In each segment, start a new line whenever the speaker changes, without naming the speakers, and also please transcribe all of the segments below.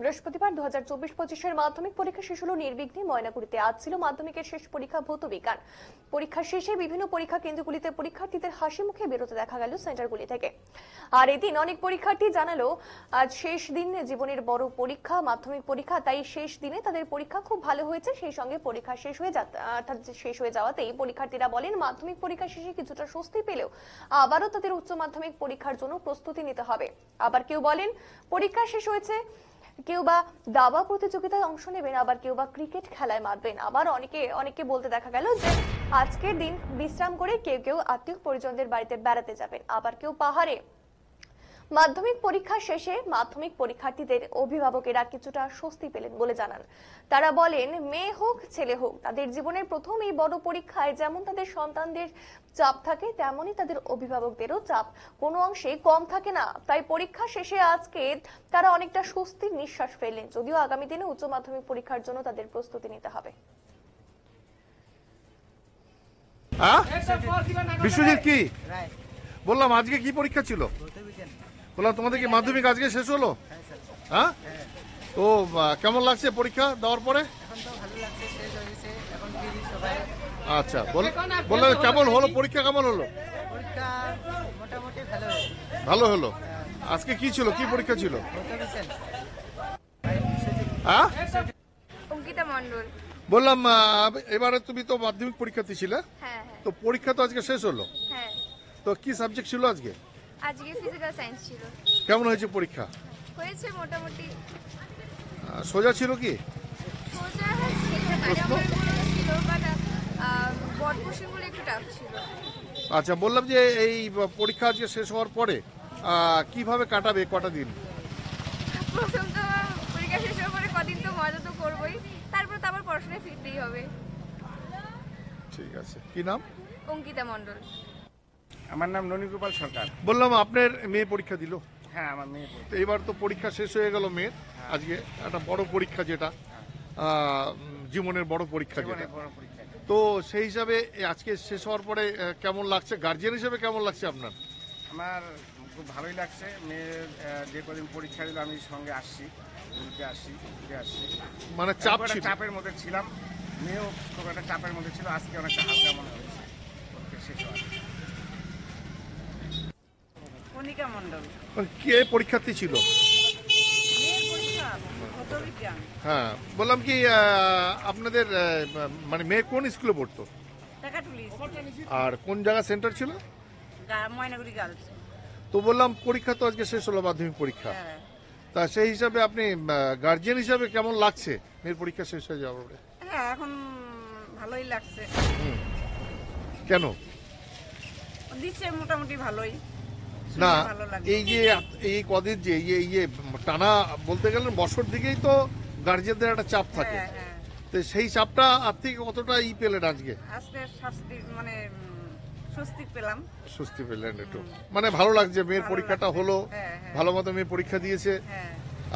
বৃহস্পতিবার 2024-25 মাধ্যমিক পরীক্ষা শেষ হলো নির্বিঘ্নে। ময়নাগুড়িতে আজ ছিল মাধ্যমিকের শেষ পরীক্ষা ভৌত বিজ্ঞান। পরীক্ষা শেষে বিভিন্ন পরীক্ষা কেন্দ্রগুলিতে পরীক্ষার্থীদের হাসি মুখে বেরোতে দেখা গেল সেন্টারগুলি থেকে। আর এদিন অনেক পরীক্ষার্থী জানালো আজ শেষ দিন, জীবনের বড় পরীক্ষা মাধ্যমিক পরীক্ষা, তাই শেষ দিনে তাদের পরীক্ষা খুব ভালো হয়েছে। সেই সঙ্গে পরীক্ষা শেষ হয়ে যাওয়াতেই পরীক্ষার্থীরা বলেন মাধ্যমিক পরীক্ষা শেষে কিছুটা স্বস্তি পেলেও আবারও তাদের উচ্চ মাধ্যমিক পরীক্ষার জন্য প্রস্তুতি নিতে হবে। আবার কেউ বলেন পরীক্ষা শেষ হয়েছে, কেউ বা দাবা প্রতিযোগিতায় অংশ নেবেন, আবার কেউ বা ক্রিকেট খেলায় মাতবেন। আবার অনেকে বলতে দেখা গেল যে আজকের দিন বিশ্রাম করে কেউ আত্মীয় পরিজনদের বাড়িতে বেড়াতে যাবেন, আবার কেউ পাহাড়ে। মাধ্যমিক পরীক্ষা শেষে মাধ্যমিক পরীক্ষার্থীদের অভিভাবকেরা কিছুটা স্বস্তি পেলেন বলে জানান। তারা বলেন মেয়ে হোক ছেলে হোক, তাদের জীবনের প্রথম এই বড় পরীক্ষায় যেমন তাদের সন্তানদের চাপ থাকে, তেমনই তাদের অভিভাবকদেরও চাপ কোনো অংশে কম থাকে না। তাই পরীক্ষা শেষে আজকে তারা অনেকটা স্বস্তির নিঃশ্বাস ফেললেন, যদিও আগামী দিনে উচ্চ মাধ্যমিক পরীক্ষার জন্য তাদের প্রস্তুতি নিতে হবে।
বিশ্বজিৎ, কি বললাম আজকে কি পরীক্ষা ছিল? বললাম তোমাদের কি মাধ্যমিক আজকে শেষ হলো? হ্যাঁ, তো কেমন লাগছে পরীক্ষা দেওয়ার পরে? আচ্ছা, বললাম কেমন হলো পরীক্ষা, কেমন হলো? ভালো হলো। আজকে কি ছিল, কি পরীক্ষা ছিল? হ্যাঁ,
অঙ্কিতা মণ্ডল।
বললাম এবারে তুমি তো মাধ্যমিক পরীক্ষার্থী ছিলে,
হ্যাঁ।
তো পরীক্ষা তো আজকে শেষ হলো,
হ্যাঁ,
তো কি সাবজেক্ট ছিল আজকে?
আজকে ফিজিক্যাল সায়েন্স ছিল।
কেমন হয়েছে পরীক্ষা?
হয়েছে মোটামুটি।
সোজা ছিল কি?
সোজা ছিল, বাট বড কোশ্চেনগুলো একটু টাফ ছিল।
আচ্ছা, বললাম যে এই পরীক্ষা আজকে শেষ হওয়ার পরে কিভাবে কাটাবে কটা দিন?
প্রথম তো পরীক্ষা শেষ হওয়ার পরে কদিন তো মজা তো করবোই, তারপর তো আবার পড়াশোনায় ফিরতেই হবে।
ঠিক আছে, কি নাম?
অঙ্কিতা মণ্ডল।
আমার নাম ননীগোপাল সরকার।
বললাম আপনার মেয়ে পরীক্ষা দিল?
হ্যাঁ, আমার মেয়ে।
তো এবার তো পরীক্ষা শেষ হয়ে গেল মেয়ের, আজকে একটা বড় পরীক্ষা, যেটা জীবনের বড় পরীক্ষা, যেটা
বড় পরীক্ষা।
তো সেই হিসাবে আজকে শেষ হওয়ার পরে কেমন লাগছে, গার্জিয়ান হিসেবে কেমন লাগছে আপনার?
আমার খুব ভালোই লাগছে। মেয়ের যে কদিন পরীক্ষা দিল আমি সঙ্গে আসছি, আসছি।
মানে চাপ ছিল?
চাপের মধ্যে ছিলাম, মেয়েও খুব একটা চাপের মধ্যে ছিল। আজকে অনেকটা হালকা মনে হচ্ছে পরীক্ষা শেষ হওয়ার।
কণিকা মণ্ডল।
কে পরীক্ষার্থী ছিল? হ্যাঁ, বললাম কি আপনাদের মানে মেয়ে কোন স্কুলে পড়তো? আর কোন জায়গা সেন্টার ছিল?
ময়নাগুড়ি গার্লস।
তো বললাম পরীক্ষা তো আজকে শেষ হলো, মাধ্যমিক পরীক্ষা, তা সেই হিসাবে আপনি গার্জিয়ান হিসাবে কেমন লাগছে মেয়ের পরীক্ষা শেষ হয়ে যাওয়ার পরে?
হ্যাঁ, এখন ভালোই লাগছে।
কেন?
দিচ্ছে মোটামুটি ভালোই।
না, এই যে এই কদিন যে ইয়ে টানা বলতে গেলেন বছর দিকেই তো গার্জিয়ানদের একটা চাপ থাকে, তো সেই চাপটা আর থেকে কতটা পেলেন আজকে?
আজকে শাস্তি মানে স্বস্তি পেলাম।
স্বস্তি পেলেন একটু, মানে ভালো লাগছে মেয়ের পরীক্ষাটা হলো, ভালো মতো মেয়ে পরীক্ষা দিয়েছে।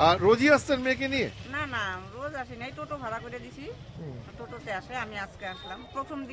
আর রোজই আসছেন মেয়েকে নিয়ে?
না, রোজ আসি নাই, টোটো ভাড়া করে দিছি, টোটোতে আসে। আমি আজকে আসলাম প্রথম দিন।